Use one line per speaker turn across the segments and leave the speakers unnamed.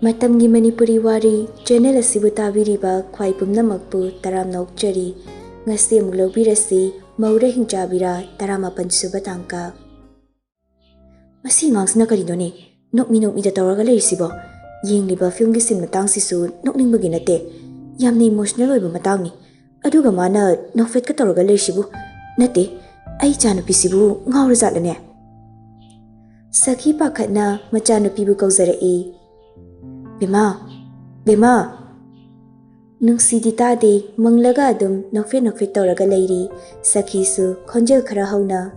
Matamgi Manipuri Wari channel asibu tabiriba khwai pumnamakpu taramna okchari ngasi amuk lobirasi Moura Hingchabira 18 suba tangka. Masi ngangsna karinone nokmi da tawraga leirisibo yengliba film gi sin matang sisu nokningbagi nate yamni emotional oiba matangni aduga mana nokfet ka tawraga leirisibu nate ai chanu pisibu ngawra zatlane. Sakhi pakhatna machanu pibu kauzarae Bema Nungsi ditade manglaga adum nokfet tawraga leiri Sakhi su khonjel khara hauna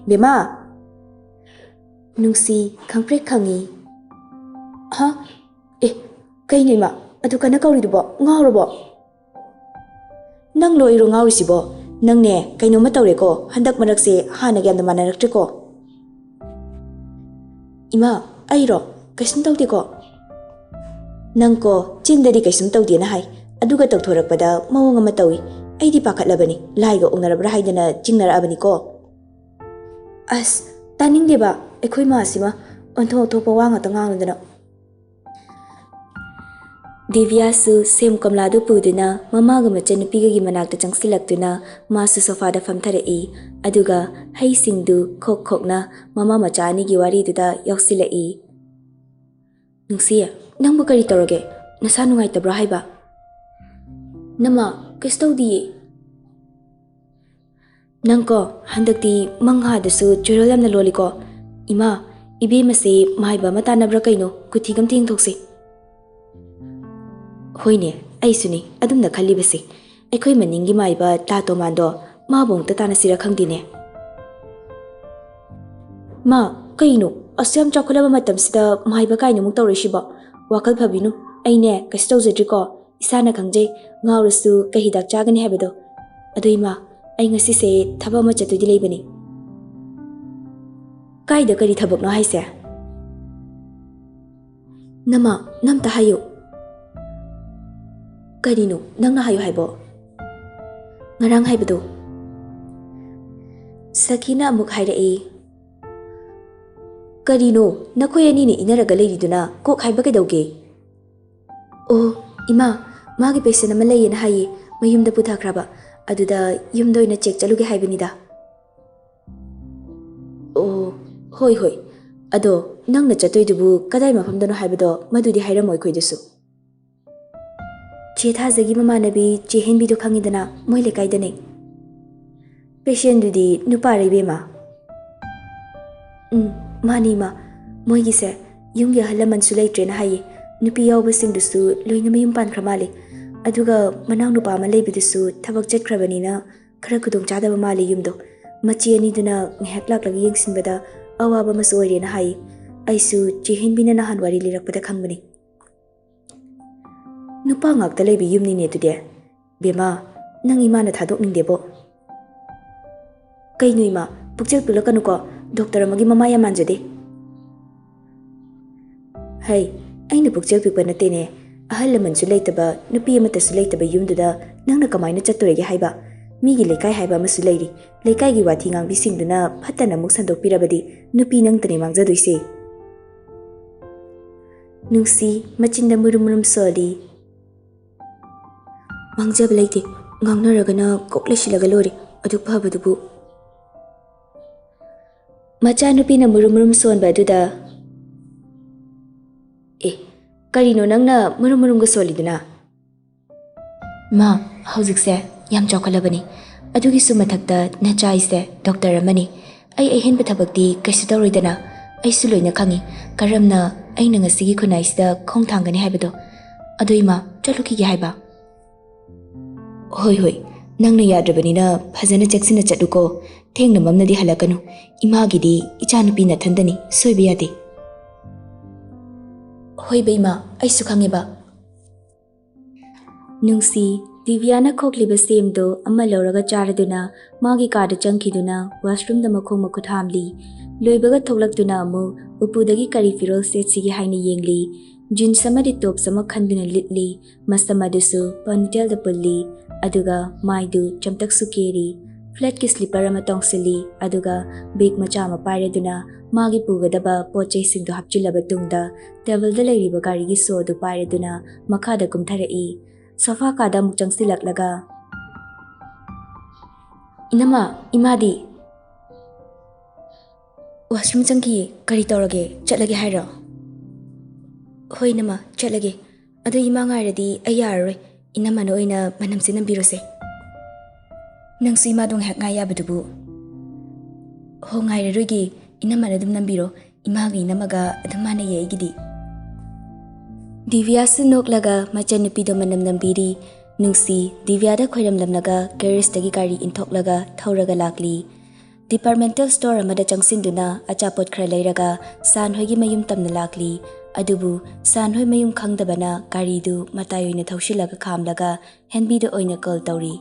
Bema Nungsi khangprek khangi Ha kaini ma adu kana kauridubo ngawrobo Nang loiro ngawrisibo nangne kaino ma tawreko handak marakse hana gyamda manarakteko Ima airo kaisum tawdeko Nangko chindari kaisum tawdena hai aduga tawthorakpada mawong ama tawi aidi pakhatlabani laiga ongnarabra haidana chingnarabani ko As taningdeba ekhoi ma asima ontho thopa wanga tanganudana Divya su sem kamladu puduna mamaga machanupiga gi manakta changsilaktuna masu sofada famtharei aduga haisingdu khokna mama machani gi wari duda yaksilai Nungsiya nangbu kari tawrage nasa nungaitabra haiba Nama kaistawdi Nangko handakti manghadasu chorolamna loliko Ima ibe mase mahaiba matanabra kaino kuthigam tingthokse Hoine aisuni adumna khalibase ekhoi maningi maiba tato mando mabong tatana sira khangdine Ma kaino asyam chakholaba matamsida mahaiba kaino muk tawrisiba wakal phabinu aine kaistawjadriko isana khangjai ngawrasu kahidak chagani habado aduima ai ngasi se thaba ma chatudi leibani kaida kari thabakno haise Nama namta hayo Karino nangna hayo haibo Ngarang haibado Sakina amuk hairae Karino nakhoi ani ni inaraga leiriduna kok haiba kedauge Oh ima magi patient ama leyen hayi mayumda puthakraba aduda yumdoina check chaluge haibanida Oh hoi ado nangna chatoidubu kadai mafamdano haibado madudi hairamoi khoidusu Che thazagi mamanabi che henbido khangidana moile kaidane Patient dudi nupa raibema Mani ma moigi se yumgi halaman sulai train hayi nupi yawba singdusu loina mayum pankhra mali aduga manang nupa ma leibidusu thabak chatkhrabanina khara khudong chadaba mali yumdo machi ani duna ngehak lak yengsinbada awaba masu oirena hayi aisu chehenbina na hanwari lirakpada khangbani Nupa ngakta leibi yumni ne tude Bema nang imana thadok ningdebo Kaino ima pukchel pulakanuko Doctor amagi mamaya manjade Hai aina pukchel pipa natene ahal lamansu leitaba nupi amatasu leitaba yumduda nangna kamaina chattorege haiba migi lekai haiba amasu leiri lekai gi wathi ngang bisingduna phatana muk sandokpirabadi nupi nangtani mangjadoise Nungsi machinda murum soli Mangjab leite ngangnaragana koklesilaga lori aduk phabadubu Macha nupi na murum sonba duda Karino nangna murum ga soliduna Ma haujikse yam chokhalabani adugi sumathakta nachaise doctor amani ai henba thabakti kaisu tawroidana ai suloina khangi karamna aina ngasigi khunaisida khongthangani haibado aduima chaluki gi haiba Hoi nangna yadrabanina phajana cheksina chaduko thengna mamnadi halakanu imagidi ichanupi na thandani soibe yade Hoi beima aisu khangeba Nungsi Divyana khokliba semdo amma lauraga charaduna magi kada changkhiduna washroom da makhong makhuthamli loibaga thoklaktuna amu upudagi kari firol setsigi haina yengli jeans samadi top sama khanduna litli masamadusu ponytail da pulli aduga maidu chamtak sukeri ꯐ꯭ꯂꯦꯠꯀꯤ slipper ꯑꯃ ꯇꯣꯡꯁꯤꯜꯂꯤ ꯑꯗꯨꯒ bag ꯃꯆꯥ ꯑꯃ ꯄꯥꯏꯔꯗꯨꯅ ꯃꯥꯒꯤ ꯄꯨꯒꯗꯕ ꯄꯣꯠꯆꯩꯁꯤꯡꯗꯨ ꯍꯥꯞꯆꯤꯜꯂꯕ ꯇꯨꯡꯗ ꯇꯦꯕꯜꯗ ꯂꯩꯔꯤꯕ ꯒꯥꯔꯤꯒꯤ ꯁꯣꯗꯨ ꯄꯥꯏꯔꯗꯨꯅ ꯃꯈꯥꯗ ꯀꯨꯝꯊꯔꯛꯏ ꯁꯣꯐꯥ ꯀꯥꯗ ꯑꯃꯨꯛ ꯆꯪꯁꯤꯜꯂꯛꯂꯒ ꯏꯅꯝꯃ ꯏꯃꯥꯗꯤ ꯋꯥꯁꯔꯨꯝ ꯆꯪꯈꯤꯌꯦ ꯀꯔꯤ ꯇꯧꯔꯒꯦ ꯆꯠꯂꯒꯦ ꯍꯥꯏꯔꯣ ꯍꯣꯏ ꯏꯅꯝꯃ ꯆꯠꯂꯒꯦ ꯑꯗꯣ ꯏꯃꯥ ꯉꯥꯏꯔꯗꯤ ꯑꯩ ꯌꯥꯔꯔꯣꯏ ꯏꯅꯝꯃꯅ ꯑꯣꯏꯅ ꯃꯅꯝꯁꯦ ꯅꯝꯕꯤꯔꯣꯁꯦ ꯅꯪꯁꯨ ꯏꯃꯥꯗꯣ ꯉꯥꯏꯍꯥꯛ ꯉꯥꯏ ꯌꯥꯕꯗꯨꯕꯨ ꯍꯣ ꯉꯥꯏꯔꯔꯣꯏꯒꯦ ꯏꯅꯝꯃꯅ ꯑꯗꯨꯝ ꯅꯝꯕꯤꯔꯣ ꯏꯃꯥꯒ ꯏꯅꯝꯃꯒ ꯑꯗꯨꯝ ꯃꯥꯟꯅꯩꯌꯦ ꯑꯩꯒꯤꯗꯤ ꯗꯤꯚ꯭ꯌꯥꯁꯨ ꯅꯣꯛꯂꯒ ꯃꯆꯟꯅꯨꯄꯤꯗꯣ ꯃꯅꯝ ꯅꯝꯕꯤꯔꯤ ꯅꯨꯡꯁꯤ ꯗꯤꯚ꯭ꯌꯥꯗ ꯈꯣꯏꯔꯝꯂꯝꯂꯒ ꯒꯦꯔꯦꯖꯇꯒꯤ ꯒꯥꯔꯤ ꯏꯟꯊꯣꯛꯂꯒ ꯊꯧꯔꯒ ꯂꯥꯛꯂꯤ ꯗꯤꯄꯥꯔꯠꯃꯦꯟꯇꯦꯜ ꯁ꯭ꯇꯣꯔ ꯑꯃꯗ ꯆꯪꯁꯤꯟꯗꯨꯅ ꯑꯆꯥꯄꯣꯠ ꯈꯔ ꯂꯩꯔꯒ ꯁꯥꯟꯍꯣꯏꯒꯤ ꯃꯌꯨꯝ ꯇꯝꯅ ꯂꯥꯛꯂꯤ ꯑꯗꯨꯕꯨ ꯁꯥꯟꯍꯣꯏ ꯃꯌꯨꯝ ꯈꯪꯗꯕꯅ ꯒꯥꯔꯤꯗꯨ ꯃꯇꯥꯏ ꯑꯣꯏꯅ ꯊꯧꯁꯤꯜꯂꯒ ꯈꯥꯝꯂꯒ ꯍꯦꯟꯕꯤꯗ ꯑꯣꯏꯅ ꯀꯣꯜ ꯇꯧꯔꯤ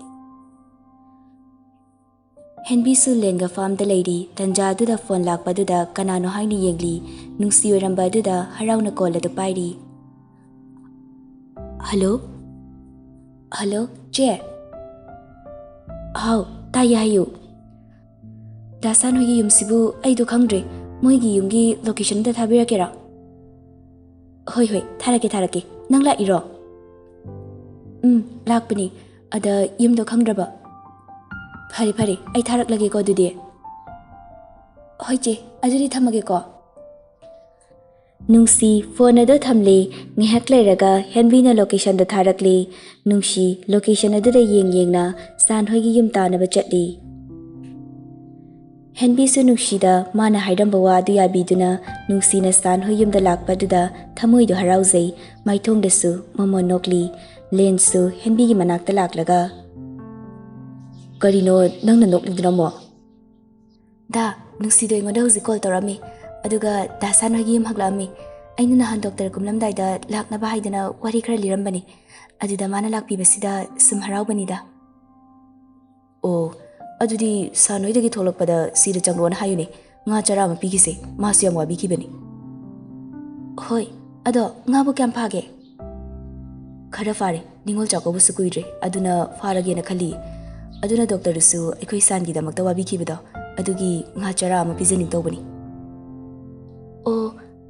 ꯍꯦꯟꯕꯤꯁꯨ ꯂꯦꯟꯒ ꯐꯥꯝꯗ ꯂꯩꯔꯤ ꯇꯟꯖꯥꯗꯨꯗ ꯐꯣꯟ ꯂꯥꯛꯄꯗꯨꯗ ꯀꯅꯥꯅꯣ ꯍꯥꯏꯅ ꯌꯦꯡꯂꯤ ꯅꯨꯡꯁꯤ ꯑꯣꯏꯔꯝꯕ ꯑꯗꯨꯗ ꯍꯔꯥꯎꯅ ꯀꯣꯜ ꯑꯗꯨ ꯄꯥꯏꯔꯤ ꯍꯜꯂꯣ ꯍꯜꯂꯣ ꯆꯦ ꯍꯥꯎ ꯇꯥꯏꯌꯦ ꯍꯥꯏꯌꯨ ꯗꯥꯁꯥꯟꯍꯣꯏꯒꯤ ꯌꯨꯝꯁꯤꯕꯨ ꯑꯩꯗꯣ ꯈꯪꯗ꯭ꯔꯦ ꯃꯣꯏꯒꯤ ꯌꯨꯝꯒꯤ ꯂꯣꯀꯦꯁꯟꯗ ꯊꯥꯕꯤꯔꯛꯀꯦꯔꯥ ꯍꯣꯏ ꯍꯣꯏ ꯊꯥꯔꯛꯀꯦ ꯅꯪ ꯂꯥꯛꯏꯔꯣ ꯂꯥꯛꯄꯅꯤ ꯑꯗ ꯌꯨꯝꯗꯣ ꯈꯪꯗ꯭ꯔꯕ ꯐꯔꯦ ꯑꯩ ꯊꯥꯔꯛꯂꯒꯦꯀꯣ ꯑꯗꯨꯗꯤ ꯍꯣꯏ ꯆꯦ ꯑꯗꯨꯗꯤ ꯊꯝꯃꯒꯦꯀꯣ ꯅꯨꯡꯁꯤ ꯐꯣꯟ ꯑꯗꯨ ꯊꯝꯂꯤ ꯉꯥꯏꯍꯥꯛ ꯂꯩꯔꯒ ꯍꯦꯟꯕꯤꯅ ꯂꯣꯀꯦꯁꯟꯗ ꯊꯥꯔꯛꯂꯤ ꯅꯨꯡꯁꯤ ꯂꯣꯀꯦꯁꯟ ꯑꯗꯨꯗ ꯌꯦꯡꯅ ꯁꯥꯟꯍꯣꯏꯒꯤ ꯌꯨꯝ ꯇꯥꯅꯕ ꯆꯠꯂꯤ ꯍꯦꯟꯕꯤꯁꯨ ꯅꯨꯡꯁꯤꯗ ꯃꯥꯅ ꯍꯥꯏꯔꯝꯕ ꯋꯥ ꯑꯗꯨ ꯌꯥꯕꯤꯗꯨꯅ ꯅꯨꯡꯁꯤꯅ ꯁꯥꯟꯍꯣꯏ ꯌꯨꯝꯗ ꯂꯥꯛꯄꯗꯨꯗ ꯊꯃꯣꯏꯗꯣ ꯍꯔꯥꯎꯖꯩ ꯃꯥꯏꯊꯣꯡꯗꯁꯨ ꯃꯃꯣꯟ ꯅꯣꯛꯂꯤ ꯂꯦꯟꯁꯨ ꯍꯦꯟꯕꯤꯒꯤ ꯃꯅꯥꯛꯇ ꯂꯥꯛꯂꯒ ꯀꯔꯤꯅꯣ ꯅꯪꯅ ꯅꯣꯛꯂꯤꯗꯨꯅ ꯑꯃꯨꯛ ꯗꯥ ꯅꯨꯡꯁꯤꯗꯣ ꯑꯩꯉꯣꯟꯗ ꯍꯧꯖꯤꯛ ꯀꯣꯜ ꯇꯧꯔꯛꯑꯝꯃꯤ ꯑꯗꯨꯒ ꯗꯥꯁꯥꯟꯍꯣꯏꯒꯤ ꯌꯨꯝ ꯍꯪꯂꯛꯑꯝꯃꯤ ꯑꯩꯅ ꯅꯍꯥꯟ ꯗꯣꯛꯇꯔ ꯀꯨꯝꯂꯝꯗꯥꯏꯗ ꯂꯥꯛꯅꯕ ꯍꯥꯏꯗꯅ ꯋꯥꯔꯤ ꯈꯔ ꯂꯤꯔꯝꯕꯅꯤ ꯑꯗꯨꯗ ꯃꯥꯅ ꯂꯥꯛꯄꯤꯕꯁꯤꯗ ꯁꯨꯝ ꯍꯔꯥꯎꯕꯅꯤꯗ ꯑꯣ ꯑꯗꯨꯗꯤ ꯁꯥꯟꯍꯣꯏꯗꯒꯤ ꯊꯣꯛꯂꯛꯄꯗ ꯁꯤꯗ ꯆꯪꯂꯣꯅ ꯍꯥꯏꯌꯨꯅꯦ ꯉꯥ ꯆꯔꯥ ꯑꯃ ꯄꯤꯈꯤꯁꯦ ꯃꯥꯁꯨ ꯌꯥꯝ ꯋꯥꯕꯤꯈꯤꯕꯅꯤ ꯍꯣꯏ ꯑꯗꯣ ꯉꯥꯕꯨ ꯀꯌꯥꯝ ꯐꯥꯒꯦ ꯈꯔ ꯐꯥꯔꯦ ꯅꯤꯉꯣꯜ ꯆꯥꯛꯀꯧꯕꯁꯨ ꯀꯨꯏꯗ꯭ꯔꯦ ꯑꯗꯨꯅ ꯐꯥꯔꯒꯦꯅ ꯈꯜꯂꯤ ꯑꯗꯨꯅ ꯗꯣꯛꯇꯔꯗꯨꯁꯨ ꯑꯩꯈꯣꯏ ꯁꯥꯟꯒꯤꯗꯃꯛꯇ ꯋꯥꯕꯤꯈꯤꯕꯗꯣ ꯑꯗꯨꯒꯤ ꯉꯥ ꯆꯔꯥ ꯑꯃ ꯄꯤꯖꯅꯤꯡ ꯇꯧꯕꯅꯤ ꯑꯣ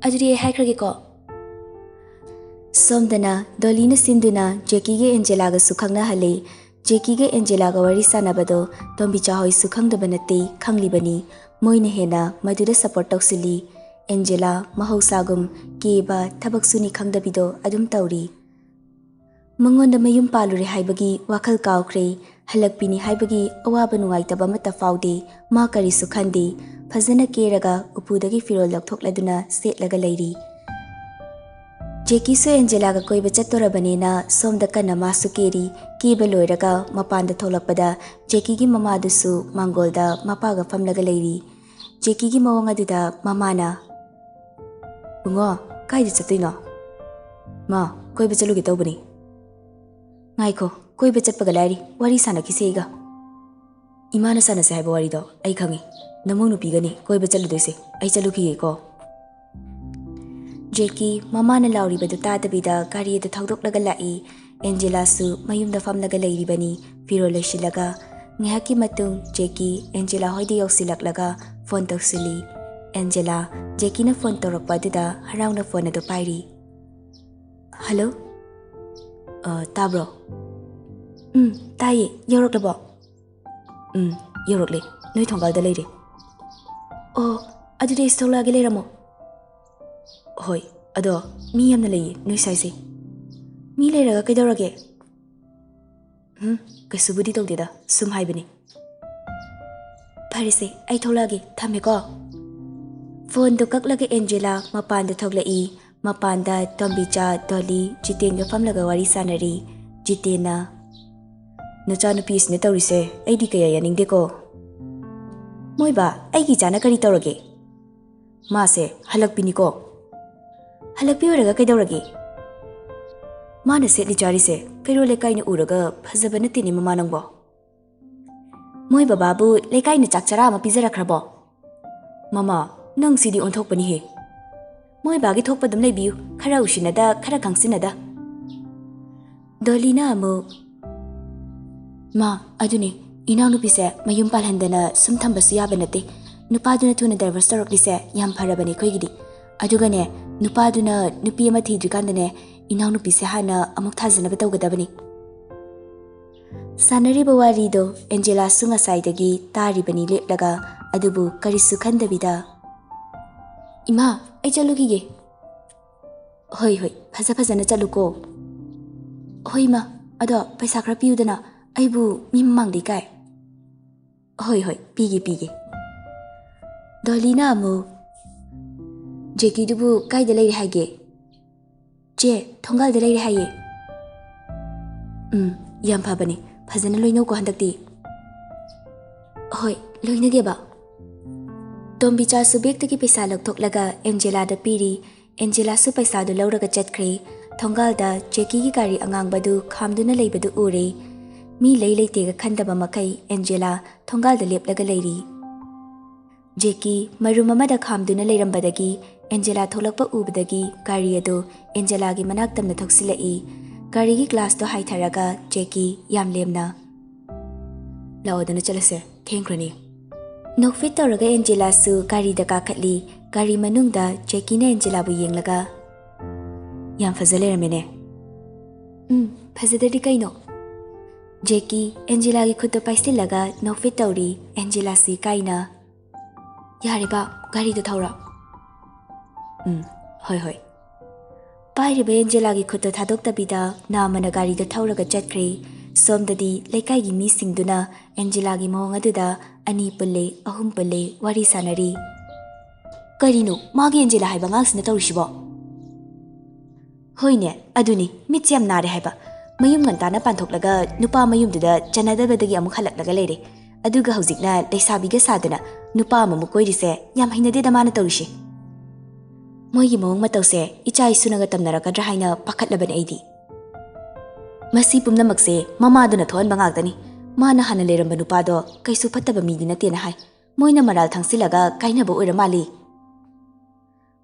ꯑꯗꯨꯗꯤ ꯑꯩ ꯍꯥꯏꯈ꯭ꯔꯒꯦꯀꯣ ꯁꯣꯝꯗꯅ ꯗꯣꯂꯤꯅ ꯁꯤꯟꯗꯨꯅ ꯖꯦꯀꯤꯒ ꯑꯦꯟꯖꯦꯂꯥꯒꯁꯨ ꯈꯪꯅꯍꯜꯂꯤ ꯖꯦꯀꯤꯒ ꯑꯦꯟꯖꯦꯂꯥꯒ ꯋꯥꯔꯤ ꯁꯥꯟꯅꯕꯗꯣ ꯇꯣꯝꯕꯤꯆꯥ ꯍꯣꯏꯁꯨ ꯈꯪꯗꯕ ꯅꯠꯇꯦ ꯈꯪꯂꯤꯕꯅꯤ ꯃꯣꯏꯅ ꯍꯦꯟꯅ ꯃꯗꯨꯗ ꯁꯄꯣꯔꯠ ꯇꯧꯁꯤꯜꯂꯤ ꯑꯦꯟꯖꯦꯂꯥ ꯃꯍꯧꯁꯥꯒꯨꯝ ꯀꯦꯕ ꯊꯕꯛ ꯁꯨꯅꯤ ꯈꯪꯗꯕꯤꯗꯣ ꯑꯗꯨꯝ ꯇꯧꯔꯤ ꯃꯉꯣꯟꯗ ꯃꯌꯨꯝ ꯄꯥꯜꯂꯨꯔꯦ ꯍꯥꯏꯕꯒꯤ ꯋꯥꯈꯜ ꯀꯥꯎꯈ꯭ꯔꯦ ꯍꯜꯂꯛꯄꯤꯅꯤ ꯍꯥꯏꯕꯒꯤ ꯑꯋꯥꯕ ꯅꯨꯡꯉꯥꯏꯇꯕ ꯑꯃꯠꯇ ꯐꯥꯎꯗꯦ ꯃꯥ ꯀꯔꯤꯁꯨ ꯈꯟꯗꯦ ꯐꯖꯅ ꯀꯦꯔꯒ ꯎꯄꯨꯗꯒꯤ ꯐꯤꯔꯣꯜ ꯂꯧꯊꯣꯛꯂꯗꯨꯅ ꯁꯦꯠꯂꯒ ꯂꯩꯔꯤ ꯖꯦꯀꯤꯁꯨ ꯑꯦꯟꯖꯦꯂꯥꯒ ꯀꯣꯏꯕ ꯆꯠꯇꯣꯔꯕꯅꯤꯅ ꯁꯣꯝꯗ ꯀꯟꯅ ꯃꯥꯁꯨ ꯀꯦꯔꯤ ꯀꯦꯕ ꯂꯣꯏꯔꯒ ꯃꯄꯥꯟꯗ ꯊꯣꯛꯂꯛꯄꯗ ꯖꯦꯀꯤꯒꯤ ꯃꯃꯥꯗꯨꯁꯨ ꯃꯥꯡꯒꯣꯜꯗ ꯃꯄꯥꯒ ꯐꯝꯂꯒ ꯂꯩꯔꯤ ꯖꯦꯀꯤꯒꯤ ꯃꯑꯣꯡ ꯑꯗꯨꯗ ꯃꯃꯥꯅ ꯕꯨꯡꯉꯣ ꯀꯥꯏꯗ ꯆꯠꯇꯣꯏꯅꯣ ꯃꯥ ꯀꯣꯏꯕ ꯆꯠꯂꯨꯒꯦ ꯇꯧꯕꯅꯤ ꯉꯥꯏꯈꯣ ꯀꯣꯏꯕ ꯆꯠꯄꯒ ꯂꯥꯏꯔꯤ ꯋꯥꯔꯤ ꯁꯥꯟꯅꯈꯤꯁꯦ ꯑꯩꯒ ꯏꯃꯥꯅ ꯁꯥꯟꯅꯁꯦ ꯍꯥꯏꯕ ꯋꯥꯔꯤꯗꯣ ꯑꯩ ꯈꯪꯉꯤ ꯅꯃꯧ ꯅꯨꯄꯤꯒꯅꯤ ꯀꯣꯏꯕ ꯆꯠꯂꯨꯗꯣꯏꯁꯦ ꯑꯩ ꯆꯠꯂꯨꯈꯤꯒꯦꯀꯣ ꯖꯦꯀꯤ ꯃꯃꯥꯅ ꯂꯥꯎꯔꯤꯕꯗꯨ ꯇꯥꯗꯕꯤꯗ ꯒꯥꯔꯤ ꯑꯗꯨ ꯊꯧꯗꯣꯛꯂꯒ ꯂꯥꯛꯏ ꯑꯦꯟꯖꯦꯂꯥꯁꯨ ꯃꯌꯨꯝꯗ ꯐꯝꯂꯒ ꯂꯩꯔꯤꯕꯅꯤ ꯐꯤꯔꯣꯜ ꯂꯣꯏꯁꯤꯜꯂꯒ ꯉꯥꯏꯍꯥꯛꯀꯤ ꯃꯇꯨꯡ ꯖꯦꯀꯤ ꯑꯦꯟꯖꯦꯂꯥ ꯍꯣꯏꯗ ꯌꯧꯁꯤꯜꯂꯛꯂꯒ ꯐꯣꯟ ꯇꯧꯁꯤꯜꯂꯤ ꯑꯦꯟꯖꯦꯂꯥ ꯖꯦꯀꯤꯅ ꯐꯣꯟ ꯇꯧꯔꯛꯄ ꯑꯗꯨꯗ ꯍꯔꯥꯎꯅ ꯐꯣꯟ ꯑꯗꯨ ꯄꯥꯏꯔꯤ ꯍꯜꯂꯣ ꯇꯥꯕ꯭ꯔꯣ ꯇꯥꯏꯌꯦ ꯌꯧꯔꯛꯂꯕꯣ ꯌꯧꯔꯛꯂꯦ ꯅꯣꯏ ꯊꯣꯡꯒꯥꯜꯗ ꯂꯩꯔꯦ ꯑꯣ ꯑꯗꯨꯗꯤ ꯑꯩꯁꯨ ꯊꯣꯛꯂꯛꯑꯒꯦ ꯂꯩꯔꯝꯃꯣ ꯍꯣꯏ ꯑꯗꯣ ꯃꯤ ꯌꯥꯝꯅ ꯂꯩꯌꯦ ꯅꯣꯏ ꯁꯥꯏꯁꯦ ꯃꯤ ꯂꯩꯔꯒ ꯀꯩꯗꯧꯔꯒꯦ ꯀꯩꯁꯨꯕꯨꯗꯤ ꯇꯧꯗꯦꯗ ꯁꯨꯝ ꯍꯥꯏꯕꯅꯤ ꯐꯔꯦꯁꯦ ꯑꯩ ꯊꯣꯛꯂꯛꯑꯒꯦ ꯊꯝꯃꯦꯀꯣ ꯐꯣꯟꯗꯨ ꯀꯛꯂꯒ ꯑꯦꯟꯖꯦꯂꯥ ꯃꯄꯥꯟꯗ ꯊꯣꯛꯂꯛꯏ ꯃꯄꯥꯟꯗ ꯇꯣꯝꯕꯤꯆꯥ ꯗꯣꯂꯤ ꯖꯤꯇꯦꯟꯒ ꯐꯝꯂꯒ ꯋꯥꯔꯤ ꯁꯥꯟꯅꯔꯤ ꯖꯤꯇꯦꯟꯅ ꯅꯆꯥꯅꯨꯄꯤꯁꯤꯅ ꯇꯧꯔꯤꯁꯦ ꯑꯩꯗꯤ ꯀꯌꯥ ꯌꯥꯅꯤꯡꯗꯦꯀꯣ ꯃꯣꯏꯕꯥ ꯑꯩꯒꯤ ꯏꯆꯥꯅ ꯀꯔꯤ ꯇꯧꯔꯒꯦ ꯃꯥꯁꯦ ꯍꯜꯂꯛꯄꯤꯅꯤꯀꯣ ꯍꯜꯂꯛꯄꯤ ꯑꯣꯏꯔꯒ ꯀꯩꯗꯧꯔꯒꯦ ꯃꯥꯅ ꯁꯦꯠꯂꯤ ꯆꯥꯔꯤꯁꯦ ꯀꯩꯔꯣꯜ ꯂꯩꯀꯥꯏꯅ ꯎꯔꯒ ꯐꯖꯕ ꯅꯠꯇꯦꯅꯦ ꯃꯃꯥ ꯅꯪꯕꯣ ꯃꯣꯏ ꯕꯕꯥꯕꯨ ꯂꯩꯀꯥꯏꯅ ꯆꯥꯛ ꯆꯔꯥ ꯑꯃ ꯄꯤꯖꯔꯛꯈ꯭ꯔꯕꯣ ꯃꯃꯥ ꯅꯪ ꯁꯤꯗꯤ ꯑꯣꯟꯊꯣꯛꯄꯅꯤꯍꯦ ꯃꯣꯏ ꯕꯥꯒꯤ ꯊꯣꯛꯄ ꯑꯗꯨꯝ ꯂꯩꯕꯤꯌꯨ ꯈꯔ ꯎꯁꯤꯟꯅꯗ ꯈꯔ ꯈꯪꯁꯤꯟꯅꯗ ꯗꯣꯂꯤꯅ ꯑꯃꯨꯛ ꯃꯥ ꯑꯗꯨꯅꯦ Inaunupise mayum palhandana sum thambasu yaba nate. Nupaduna thuna divorce tawraklise yam farabane khoigidi. Adugane nupaduna nupi ama thidrikandane inaunupise hana amuk thajanaba tawgadabani. Sanariba warido Angela sunga saidagi taribani leplaga adubu karisu khandabida. Ima ai chalugige. Hoi hoi phaja phajana chaluko. Hoi ma ado paisa khara piyudana aibu mim mangdi kai. Hoi hoi pige. Dolina amu Jeki dubu kaida leire hage. Je thongal de leire haye. Yam phabani phajana loino ko handakti. Hoi loina geba. Tombi cha su bek tagi paisa lakthoklaga Angela da piri. Angela su paisa du lauraga chatkhre. Thongal da Jeki gi gari angang badu khamduna leibadu ure. Mi lei leitega khandaba makai Angela thongal da leplaga leiri. Jeki marum amada khamduna leirambadagi Angela tholakpa ubadagi gari ado Angela gi manak tamna thoksilai. Gari gi glass do haitharaga Jeki yam lemna. Laodana chalase thengkrani. Nokfit tawraga Angela su gari da kakhatli. Gari manungda Jeki na Angela bu yenglaga. Yam fazale ramene. Fazadari kaino. Jeki Angela gi khudda paisilaga nokfit tawri Angela si kaina. Yare ba gari do thawra. Hoi. Pairiba Angela gi khudda thadoktabida namana gari do thawraga chatkhre. Somdadi laikai gi mi singduna Angela gi mawang aduda ani pulle ahum pulle wari sanari. Karino magi Angela haiba ngangsina tawrishibo. Hoine aduni mitsyam nare haiba. Mayum ngantana panthoklaga nupa mayumduda chanadabadagi amuk halaklaga leire. Aduga hawjikna leisabiga sadana nupa amamuk koirise yam hainadeda mana tawrishi. Moigi mawang matawse icha isunaga tamnarakadra haina pakhatlabani aidi. Masi pumnamakse mamaduna thon bangagdani. Mana hana leramba nupado kaisu phattaba midi natena hai. Moina maral thangsilaga kainaba oira mali.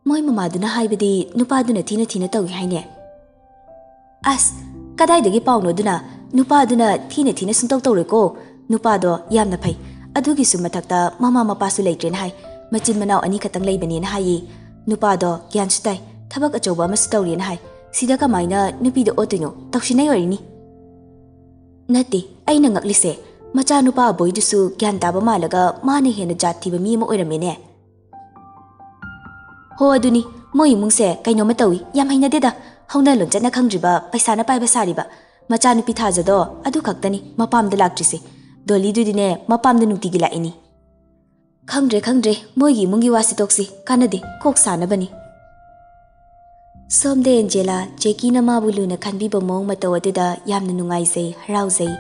Moi mamaduna haibadi nupaduna thina tawi haine. As kadaidagi pawno duna nupaduna thina suntaw tawreko. Nupado yamna phai. Adugisu mathakta mama mapasu leitrena hai. Machin manaw ani khatang leibani na hai. Nupado gyan sutai thabak achawba amasu tawrena hai. Sida kamaina nupido otino taksinai orini. Nati aina ngaklise macha nupa boidusu gyan taba malaga mane hena jathiba mi ama oiramene. Ho aduni moi imungse kaino matawi yam hainadeda hauna lonchana khangriba paisa na paiba sariba macha nupi thajado adu khaktani mapamda laktrise. Doli dudine mapamda nutigi laini. Khangdre moigi mungi wasi toksi kanade kok sanabani. Somde Angela Jeki na mabu luna khanbiba mong mataw aduda yamna nungaisai harauzai.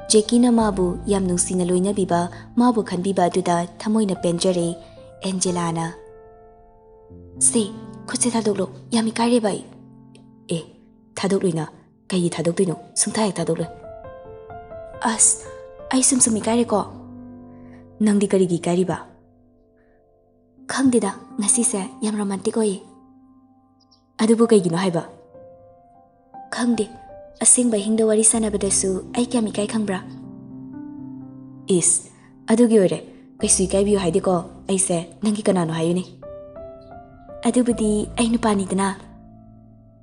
Jeki na mabu yam nungsina loinabiba mabu khanbiba aduda thamoina penjare. Angela na Se khutse thadoklo yami kare bai. Thadokloina kai thadoktoino sungthai thadoklo. As ai sumi kare ko. Nangdi karigi kari ba. Khangdeda ngasi se yam romantic oi. Adubu kaigino haiba. Khangde asengba hingda wari sanabadasu ai kyami kai khangbra. Is adugi ore kaisui kai biu haide ko aise nangi kanano hayuni. Adubudi ai nupani dana.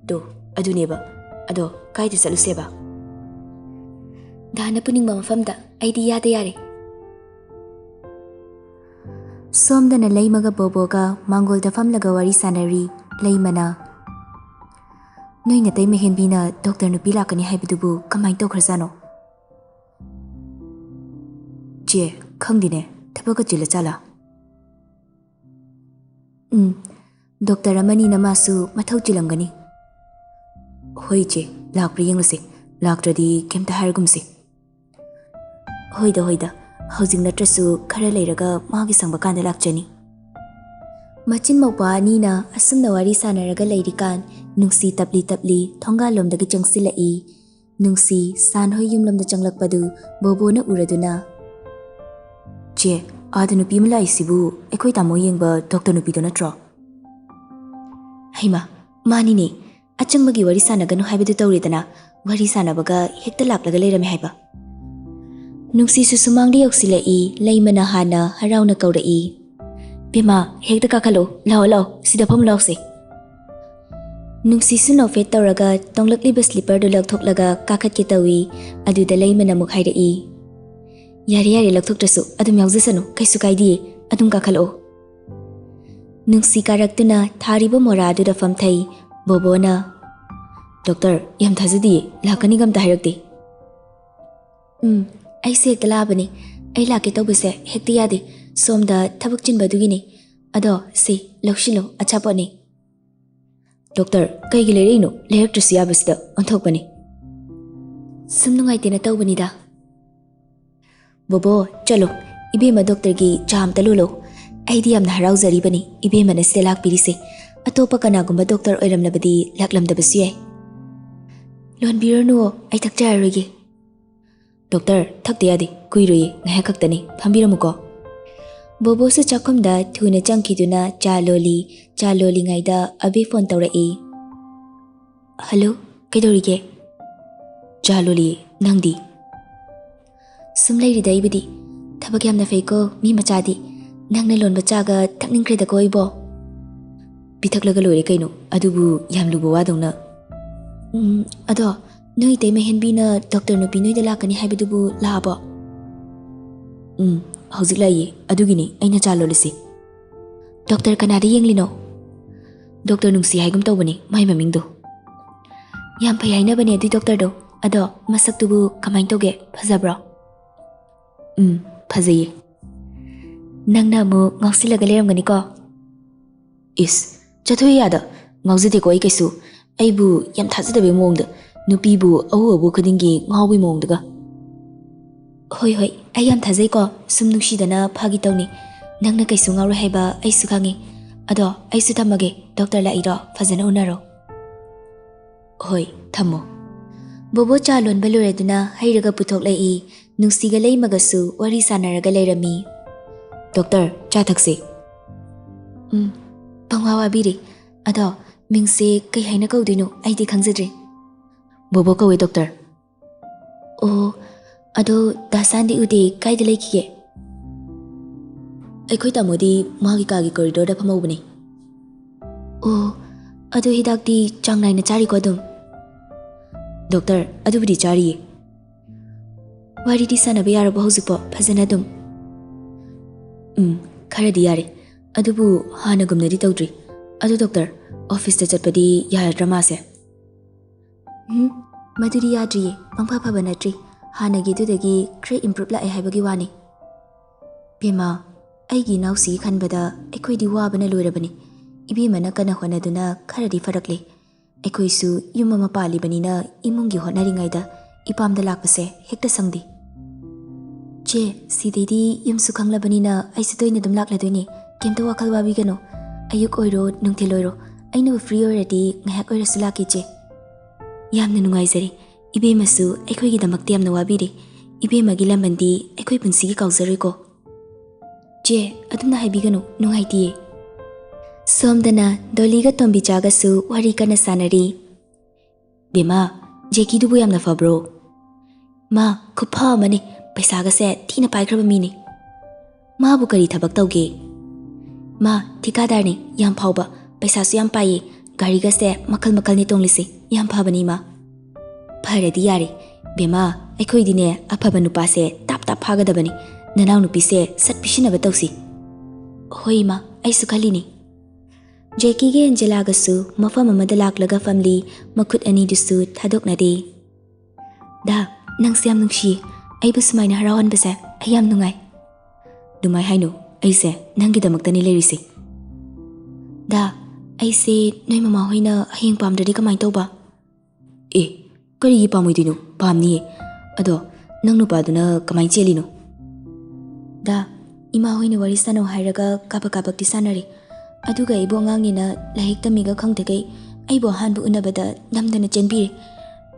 Do aduneba ado kaida saluseba. Dana puningba mafamda aidi yada yare. Somdana leimaga boboga mangolda famlaga wari sanari leimana. Noi natai mehenbina doctor nupi lakani haibadubu kamai tawkhrajano. Je khangdine thabaga chila chala. Doctor amani namasu mathau chilamgani. Hoi je lakpri yenglase laktradi kemta hargumse. Hoida haujing natrasu khara leiraga magi sangba kanda lakchani. Machin mawpa anina asumna wari sanaraga leirikan nungsi tapli thongalomdagi changsilai. Nungsi sanhoi yumlomda changlakpadu bobona uraduna. Je ada nupi malai sibu ekoi tamo yengba doctor nupi do natro. Haima mani ne achangmagi wari sanaganu haibadu tawredana wari sanabaga hekta laklaga leirame haiba. Nungsisu sumangdi yoksilai leimana hana harauna kaurai. Bema hekta kakalo lao sida phom laose. Nungsisu nofet tauraga tonglakliba slipper do lakthoklaga kakhat ke tawi aduda leimana muk hairai. Yari lakthotrasu adum yaujasanu kaisu kaidi adum kakalo. Nungsi karaktuna thariba mora aduda famthai bobona. Doctor yam thajadi lakani gam tahairakte. Aise hekta labani ai lake tawbase hekta yade somda thabak chinba dugini ado si loksilo achapani. Doctor kaigi lereino leraktrasu yabasida onthokpani. Sum nungaitena tawbanida. Bobo chalo ibema doctor gi jam talulo aidi yamna harauzaribani ibema na sida lakpirise atopa kanagumba doctor oiramnabadi laklamdabasu yai. Lonbiranu ai thakjarage. Doctor thakte yade kuiroi ngahak khaktani phambiramuko. Bobo su chakhumda thuna changkiduna cha loli ngaida abi phone tawrai. Hello kaidorige? Cha loli nangdi. Sumlairi daibidi thabak yamna feiko mi machadi nangna lon bachaga thakningkreda koibo. Bithaklaga lore kaino adubu yamlubo wadongna. Ado noi tei mehenbina doctor no pinoi da lakani haibidubu labo. Hauzik lai adugini aina chalolisi. Doctor kanada yenglino. Doctor nungsi haigum tawbani mai mamingdo. Yam phai hainabani adu doctor do ado masaktubu kamain toge phajabra. Phajaye. Nangna mo ngausilaga leramgani ko. Is chathoi yada ngaujade ko ai kaisu aibu yam thajadabe mongda nupibu awu khudingi ngawbi mongdaga. Hoi ai yam thajai ko sum nusidana phagi tawni nangna kaisu ngawre haiba aisu khangi ado aisu thamage doctor la iro phajana unaro. Hoi thamo. Bobo cha lon balureduna hairaga puthok lai nungsiga leimagasu wari sanaraga leirami. Doctor cha thakse. Pangwawa biri ado mingse kai haina kaudino aidi khangjadre. Bobo kawe doctor. Oh ado dasandi ude kaida leikige. Aikoi tamodi magi kagi corridor da phamobani. Oh ado hidakti changnaina chari ko dum. Doctor adubudi chari. Wari di sana bayara bahuzpo phajana dum. Kharadi yare adubu hana gumnadi tawdri. Ado doctor office ta chatpadi yaradra se. Maduri yadri pangpha phaba natri hanagi dudagi kre improve la ai haibagi wani. Bema aigi nausi khanbada aikoi di wabana loirabani. Ibimana kana honaduna kharadi farakle. Aikoi su yumma mapali banina imungi honaringaida ipamda lakpase hekta sangdi. Che sidedi yumsu khanglabanina aisu toina dum lakladoini kemta wakal wabi gano ayuk oiro nungtheloiro aina free already ngahak oira sulaki che. Yamna nungaizari ibemasu aikoi gi damakti yamna wabiri ibemagi lambandi aikoi punsigi kauzaroi ko. Che adumna haibigano nungaiti. Somdana doliga tombichaga su wari kana sanari. Bema jeki dubu yamna fabro. Ma kupha mani paisaga se thina paikraba mini. Ma bu kari thabak tawge. Ma thikadar ni yam phauba paisa su yam paye gariga se makal ni tonglisi yam phabani ma. Pharadi yare bema aikoi dine aphaba nupa se tap phagadabani nanaw nupi se sat pisinaba tawsi. Hoi ma aisu khalini. Jeki ge Angela gasu mafam amada laklaga family makut ani dusu thadoknade. Da nang siam nungshi ai bu sumaina harawan base ayam nungai. Dumai haino aise nangi damaktani lerisi. Da aise noi mama hoina hayeng pamdadi kamai tawba. Kari pamoidino pamni ado nang nupaduna kamai chelino. Da ima hoina warisano hairaga kabak ti sanari. Aduga ibo ngangnina lahik tamiga khangtakai aibo hanbu unabada namdana chenbire.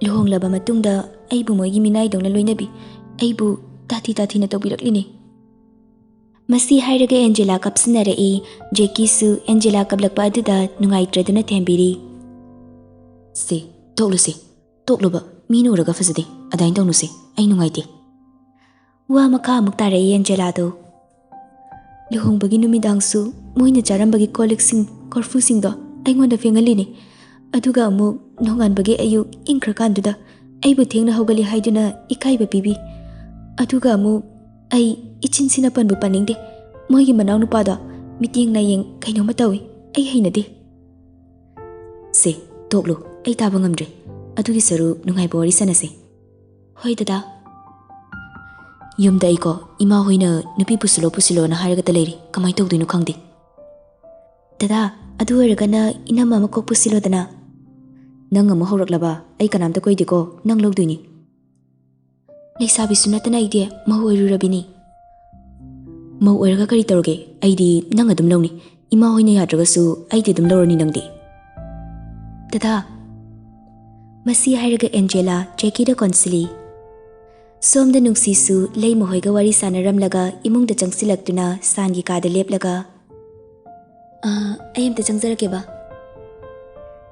Luhonglaba matungda aibu moigi minai dongna loinabi aibu tathi na tawbiraklini. Masi hairaga Angela kapsinarei Jeki su Angela kablakpa aduda nungaitraduna thembiri. Se tokluba minuraga fazade adain tawnusi ai nungaite. Wa makha amuk tarei Angela-do. Luhongbagi numidangsu moina charambagi kolik-sing korfu-singdo aingondda fengalini. Aduga amuk nonganbagi ayuk ingkrakanduda aibu thengna haugali haiduna ikaiba pibi. Aduga amuk ai ichin-sina panbu paningde. Moigi manaw nupado miting na yeng kainoma tawi ai hainade. Se toklo ai taba ngamdre. Adugi saru nungaiba wari sanase. Hoi dada. Yumda aiko ima hoina nupi pusilo na haraga taleri kamai tawduino khangde. Dada adu oiragana inama ama kok pusilo dana. Nang ama horaklaba ai kanamta koideko nang logduini. Leisabi sunatana ide mahu oirurabini. Mau oiraga kari tawroge aidi nang adum lawni. Ima hoina yadragasu aidi adum lawrani nangde. Dada masi hairaga Angela Jackie da konsili. Somda nungsisu lei mohoiga wari sanaramlaga imungda changsilaktuna sangi kada leplaga. Ayamta changzarakeba.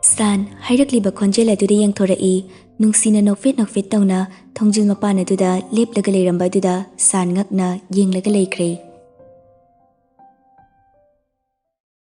San hairakliba khonjela aduda yengthorai nungsina nokfet tawna thongjil mapana aduda leplaga leiramba aduda san ngakna yenglaga leikre.